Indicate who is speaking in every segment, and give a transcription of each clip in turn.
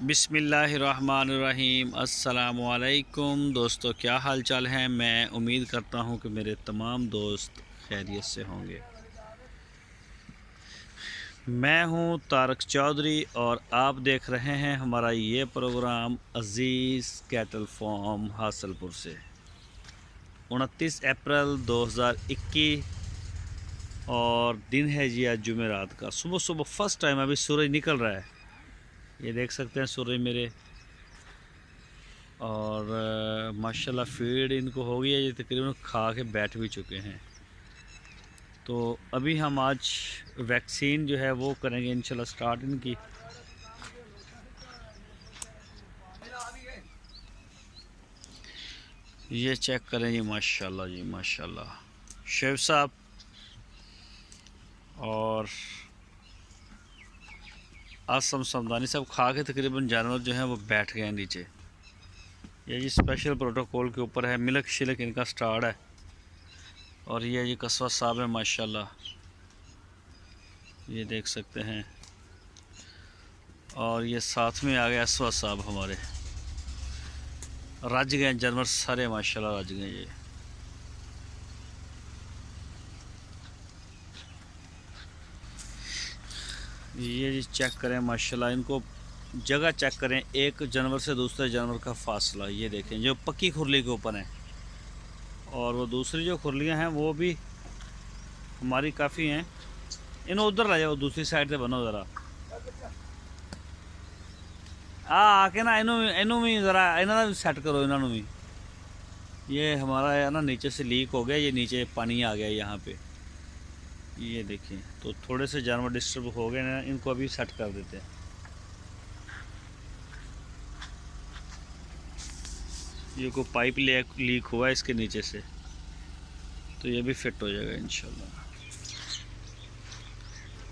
Speaker 1: बिस्मिल्लाहिर्रहमानिर्रहीम। अस्सलामुअलैकुम दोस्तों, क्या हाल चाल है। मैं उम्मीद करता हूँ कि मेरे तमाम दोस्त खैरियत से होंगे। मैं हूँ तारक चौधरी और आप देख रहे हैं हमारा ये प्रोग्राम अज़ीज़ कैटल फार्म हासलपुर से। 29 अप्रैल 2021 और दिन है जी आज जुमेरात का। सुबह सुबह फर्स्ट टाइम अभी सूरज निकल रहा है, ये देख सकते हैं सूरज मेरे। और माशाल्लाह फीड इनको हो गई है, ये तकरीबन खा के बैठ भी चुके हैं। तो अभी हम आज वैक्सीन जो है वो करेंगे इंशाल्लाह स्टार्ट इनकी। ये चेक करें जी, माशाल्लाह जी माशाल्लाह। शेफ साहब और आसम समदानी साहब खा के तकरीबन जानवर जो हैं वो बैठ गए हैं नीचे। ये जी स्पेशल प्रोटोकॉल के ऊपर है, मिल्क शिलक इनका स्टार्ट है। और ये जी कस्बा साहब है माशाल्लाह, ये देख सकते हैं। और ये साथ में आ गया असवा साहब हमारे। रज गए जानवर सारे माशाल्लाह, रज गए। ये जी चेक करें माशाल्लाह, इनको जगह चेक करें, एक जानवर से दूसरे जानवर का फासला ये देखें, जो पक्की खुरली के ऊपर है। और वो दूसरी जो खुरलियां हैं वो भी हमारी काफ़ी हैं। इन्हों उधर ला जाओ, दूसरी साइड से बनो ज़रा आके ना, इनू भी ज़रा इन्हों भी सैट करो इन्हों भी। ये हमारा है ना नीचे से लीक हो गया, ये नीचे पानी आ गया यहाँ पे, ये देखें। तो थोड़े से जानवर डिस्टर्ब हो गए ना, इनको अभी सेट कर देते हैं। ये को पाइप लीक हुआ है इसके नीचे से, तो ये भी फिट हो जाएगा इंशाल्लाह।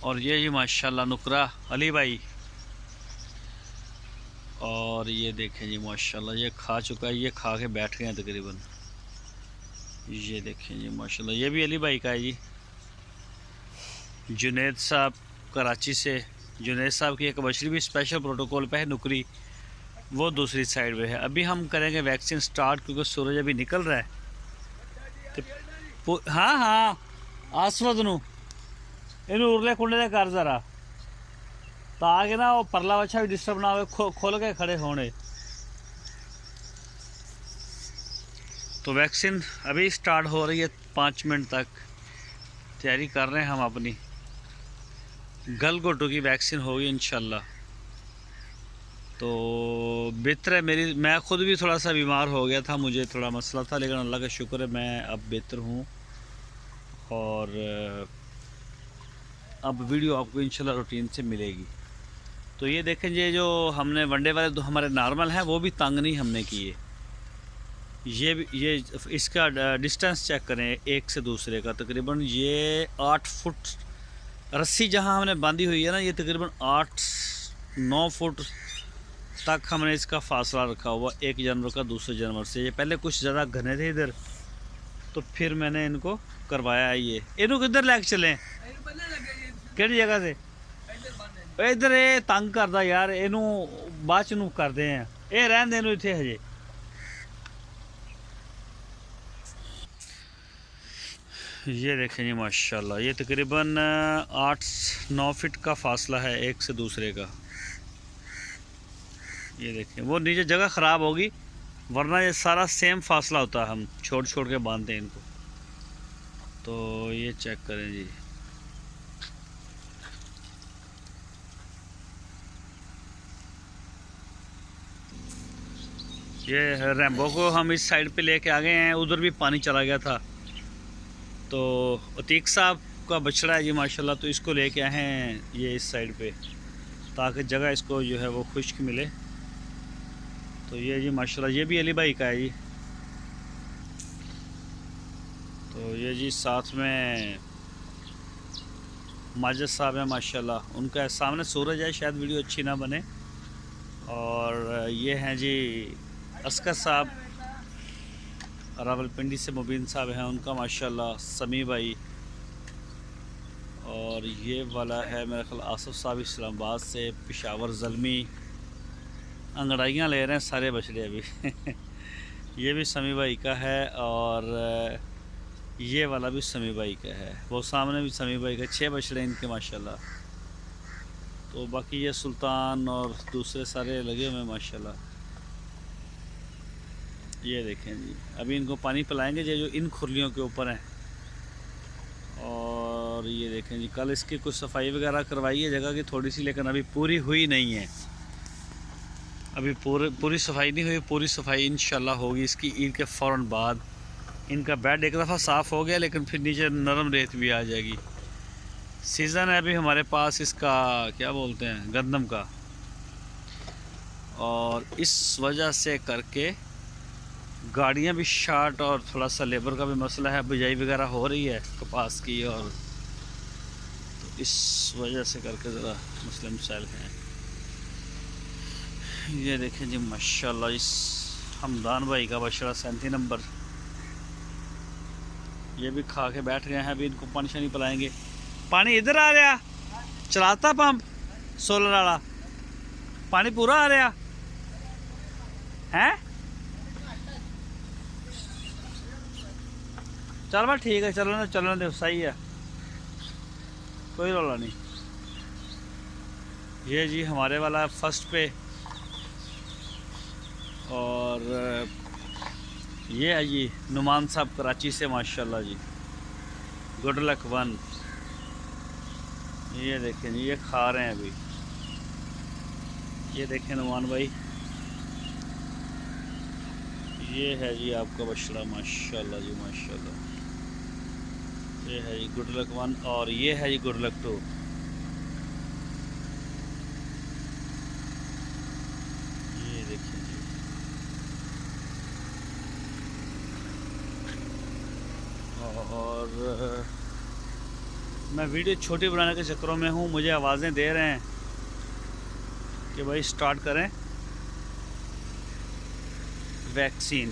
Speaker 1: और ये माशाल्लाह नुकरा अली भाई। और ये देखें जी माशाल्लाह, ये खा चुका है, ये खा के बैठ गए हैं तकरीबन। ये देखें जी माशाल्लाह, ये भी अली भाई का है जी। जुनेद साहब कराची से, जुनेद साहब की एक बछड़ी भी स्पेशल प्रोटोकॉल पे है नुकरी, वो दूसरी साइड पे है। अभी हम करेंगे वैक्सीन स्टार्ट, क्योंकि सूरज अभी निकल रहा है। तो हाँ हाँ आसवद नू इन उरले कुंडे कर जरा, ताकि ना वो परला बच्चा भी डिस्टर्ब ना हो, खोल के खड़े होने। तो वैक्सीन अभी स्टार्ट हो रही है, 5 मिनट तक तैयारी कर रहे हैं हम अपनी। गलघोटू की वैक्सीन होगी इंशाल्लाह। तो बेहतर है मेरी, मैं ख़ुद भी थोड़ा सा बीमार हो गया था, मुझे थोड़ा मसला था, लेकिन अल्लाह का शुक्र है मैं अब बेहतर हूँ। और अब वीडियो आपको इंशाल्लाह रूटीन से मिलेगी। तो ये देखें, ये जो हमने वनडे वाले दो हमारे नॉर्मल हैं वो भी तंग नहीं हमने किए। ये इसका डिस्टेंस चेक करें एक से दूसरे का, तकरीबन ये 8 फुट रस्सी जहाँ हमने बांधी हुई है ना, ये तकरीबन 8-9 फुट तक हमने इसका फासला रखा हुआ एक जानवर का दूसरे जानवर से। ये पहले कुछ ज़्यादा घने थे इधर, तो फिर मैंने इनको करवाया है। ये इनको किधर लैके चलें, किहड़ी जगह से इधर ये तंग करदा यार, इनू बाद च करते हैं, ये रहन दे इनू इत्थे हजे। ये देखें जी माशाल्लाह, ये तकरीबन 8-9 फीट का फासला है एक से दूसरे का। ये देखें, वो नीचे जगह ख़राब होगी, वरना ये सारा सेम फासला होता है, हम छोड़ छोड़ के बांधते हैं इनको। तो ये चेक करें जी, ये रैम्बो को हम इस साइड पे लेके आ गए हैं, उधर भी पानी चला गया था। तो अतीक साहब का बछड़ा है जी माशाल्लाह, तो इसको लेके आए हैं ये इस साइड पे, ताकि जगह इसको जो है वो खुश्क मिले। तो ये जी माशाल्लाह, ये भी अली भाई का है जी। तो ये जी साथ में माजिद साहब है माशाल्लाह, उनका सामने सूरज है, शायद वीडियो अच्छी ना बने। और ये हैं जी अस्कर साहब, रावलपिंडी से मुबीन साहब हैं, उनका माशाल्लाह समी भाई। और ये वाला है मेरा ख्याल आसफ साहब इस्लामाबाद से, पेशावर ज़ल्मी। अंगड़ाइयाँ ले रहे हैं सारे बछड़े अभी। ये भी समी भाई का है और ये वाला भी समी भाई का है। वो सामने भी समी भाई का, 6 बछड़े इनके माशाल्लाह। तो बाकी ये सुल्तान और दूसरे सारे लगे हुए हैं माशाल्लाह। ये देखें जी, अभी इनको पानी पिलाएंगे जो इन खुरलियों के ऊपर हैं। और ये देखें जी, कल इसकी कुछ सफाई वगैरह करवाई है जगह की थोड़ी सी, लेकिन अभी पूरी हुई नहीं है। अभी पूरी सफाई नहीं हुई। पूरी सफाई इंशाल्लाह होगी इसकी ईद के फ़ौरन बाद। इनका बेड एक दफ़ा साफ़ हो गया, लेकिन फिर नीचे नरम रेत भी आ जाएगी। सीज़न है अभी हमारे पास इसका, क्या बोलते हैं, गंदम का। और इस वजह से करके गाड़ियाँ भी शार्ट और थोड़ा सा लेबर का भी मसला है। बिजाई वगैरह हो रही है कपास की, और तो इस वजह से करके ज़रा मसले मसाइल हैं। ये देखें जी माशाल्लाह, इस हमदान भाई का बछड़ा 37 नंबर, ये भी खा के बैठ गए हैं। अभी इनको पानी शानी पिलाएंगे। पानी इधर आ रहा, चलाता पंप सोलर वाला, पानी पूरा आ रहा है। चल भाई ठीक है, चलने दे, सही है, कोई रोला नहीं। ये जी हमारे वाला फर्स्ट पे, और ये है जी नुमान साहब कराची से माशाल्लाह जी, गुड लक 1। ये देखें जी, ये खा रहे हैं अभी। ये देखें नुमान भाई, ये है जी आपका बछड़ा माशाल्लाह जी माशाल्लाह। ये है जी गुड लक 1 और ये है जी गुड लक 2। ये देखिए जी, और मैं वीडियो छोटी बनाने के चक्करों में हूँ। मुझे आवाज़ें दे रहे हैं कि भाई स्टार्ट करें वैक्सीन।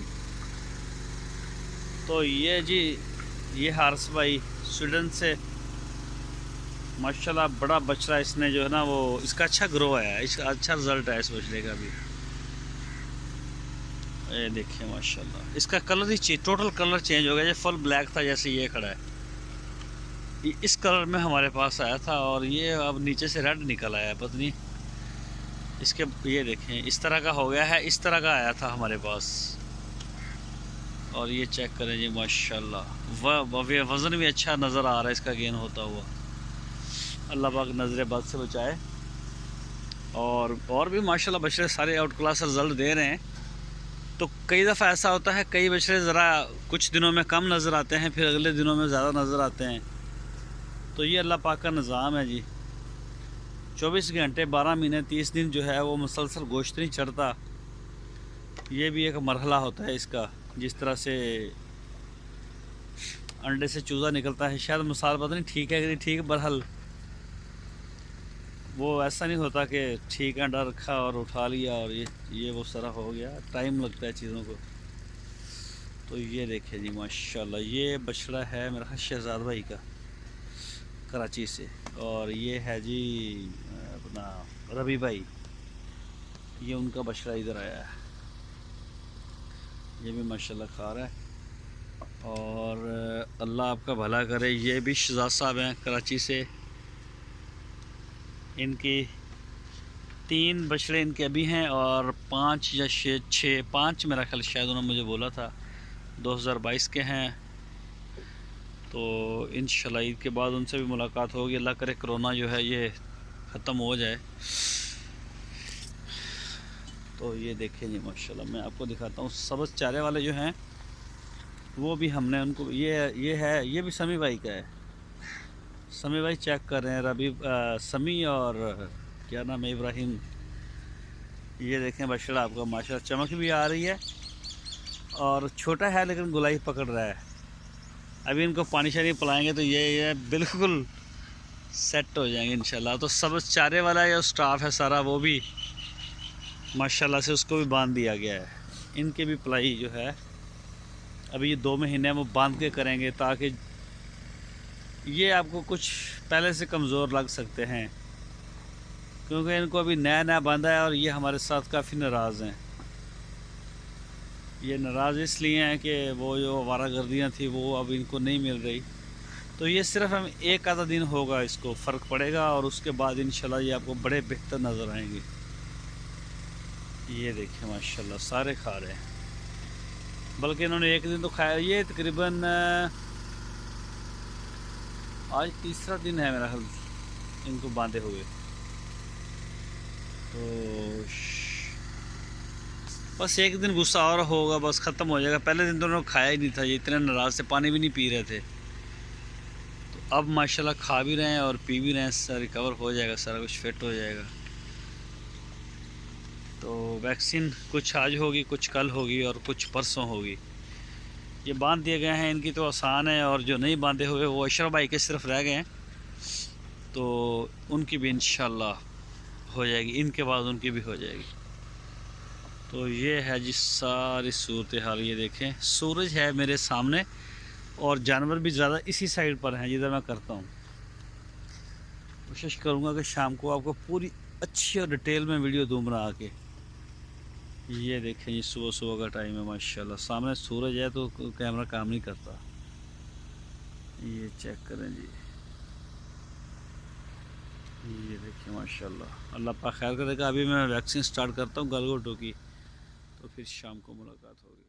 Speaker 1: तो ये जी, ये हारिस भाई स्वीडन से माशाल्लाह बड़ा बछड़ा इसने जो है ना, वो इसका अच्छा ग्रो है, इसका अच्छा रिज़ल्ट है इस बछड़े का भी। ये देखिए माशाल्लाह, इसका कलर ही टोटल कलर चेंज हो गया। ये फुल ब्लैक था जैसे ये खड़ा है, इस कलर में हमारे पास आया था, और ये अब नीचे से रेड निकल आया है, पता नहीं इसके। ये देखें इस तरह का हो गया है, इस तरह का आया था हमारे पास। और ये चेक करें जी माशाल्लाह, वज़न भी अच्छा नज़र आ रहा है इसका गेन होता हुआ। अल्लाह पाक नज़र बद से बचाए। और भी माशाल्लाह बछड़े सारे आउट क्लास रिज़ल्ट दे रहे हैं। तो कई दफ़ा ऐसा होता है, कई बछड़े ज़रा कुछ दिनों में कम नज़र आते हैं, फिर अगले दिनों में ज़्यादा नज़र आते हैं। तो ये अल्लाह पाक का निज़ाम है जी। 24 घंटे 12 महीने 30 दिन जो है वो मुसलसल गोश्त नहीं चढ़ता। ये भी एक मरहला होता है इसका। जिस तरह से अंडे से चूज़ा निकलता है, शायद मिसाल पता नहीं ठीक है कि नहीं ठीक, बहरहाल वो ऐसा नहीं होता कि ठीक अंडा रखा और उठा लिया और ये वो सारा हो गया। टाइम लगता है चीज़ों को। तो ये देखिए जी माशाल्लाह, ये बछड़ा है मेरा शहजाद भाई का कराची से, और ये है जी अपना रवि भाई, ये उनका बछड़ा इधर आया है। ये भी माशाल्लाह खा रहा है, और अल्लाह आपका भला करे। ये भी शहजाद साहब हैं कराची से, इनकी 3 बछड़े इनके अभी हैं, और 5 या 5 मेरा ख्याल शायद उन्होंने मुझे बोला था 2022 के हैं। तो इंशाल्लाह ईद के बाद उनसे भी मुलाकात होगी। अल्लाह करे कोरोना जो है ये ख़त्म हो जाए। तो ये देखिए जी माशाल्लाह, मैं आपको दिखाता हूँ सब्ज़ चारे वाले जो हैं वो भी हमने उनको, ये भी समी भाई का है। समी भाई चेक कर रहे हैं, रबी समी और क्या नाम है, इब्राहिम। ये देखें बछड़ा आपका माशाल्लाह चमक भी आ रही है, और छोटा है लेकिन गुलाई पकड़ रहा है। अभी इनको पानी शानी पिलाएंगे तो ये बिल्कुल सेट हो जाएंगे इंशाल्लाह। तो सब्ज़ चारे वाला जो स्टाफ है सारा, वो भी माशाल्लाह से उसको भी बांध दिया गया है। इनके भी पलाई जो है अभी ये 2 महीने वो बांध के करेंगे, ताकि ये आपको कुछ पहले से कमज़ोर लग सकते हैं, क्योंकि इनको अभी नया नया बांधा है और ये हमारे साथ काफ़ी नाराज़ हैं। ये नाराज़ इसलिए हैं कि वो जो आवारागर्दियाँ थी वो अब इनको नहीं मिल रही। तो ये सिर्फ हम एक आधा दिन होगा इसको फ़र्क पड़ेगा और उसके बाद इंशाल्लाह ये आपको बड़े बेहतर नज़र आएंगे। ये देखिए माशाल्लाह सारे खा रहे हैं, बल्कि इन्होंने एक दिन तो खाया। ये तकरीबन आज तीसरा दिन है मेरा ख्याल इनको बांधे हुए। तो बस एक दिन गुस्सा और होगा, बस ख़त्म हो जाएगा। पहले दिन तो उन्होंने खाया ही नहीं था, ये इतने नाराज़ से पानी भी नहीं पी रहे थे। तो अब माशाल्लाह खा भी रहे हैं और पी भी रहे हैं, सारा रिकवर हो जाएगा, सारा कुछ फिट हो जाएगा। तो वैक्सीन कुछ आज होगी, कुछ कल होगी और कुछ परसों होगी। ये बांध दिए गए हैं, इनकी तो आसान है, और जो नहीं बांधे हुए वो अशरफ भाई के सिर्फ रह गए हैं, तो उनकी भी इंशाल्लाह हो जाएगी, इनके बाद उनकी भी हो जाएगी। तो ये है जी सारी सूरत हाल। ये देखें सूरज है मेरे सामने और जानवर भी ज़्यादा इसी साइड पर हैं जिधर मैं करता हूँ। कोशिश करूँगा कि शाम को आपको पूरी अच्छी और डिटेल में वीडियो दूँ बना के। ये देखें ये सुबह सुबह का टाइम है माशाल्लाह, सामने सूरज है तो कैमरा काम नहीं करता। ये चेक करें जी, ये देखिए माशाल्लाह। अल्लाह पाक खैर करेगा। अभी मैं वैक्सीन स्टार्ट करता हूँ गलगोटो की, तो फिर शाम को मुलाकात होगी।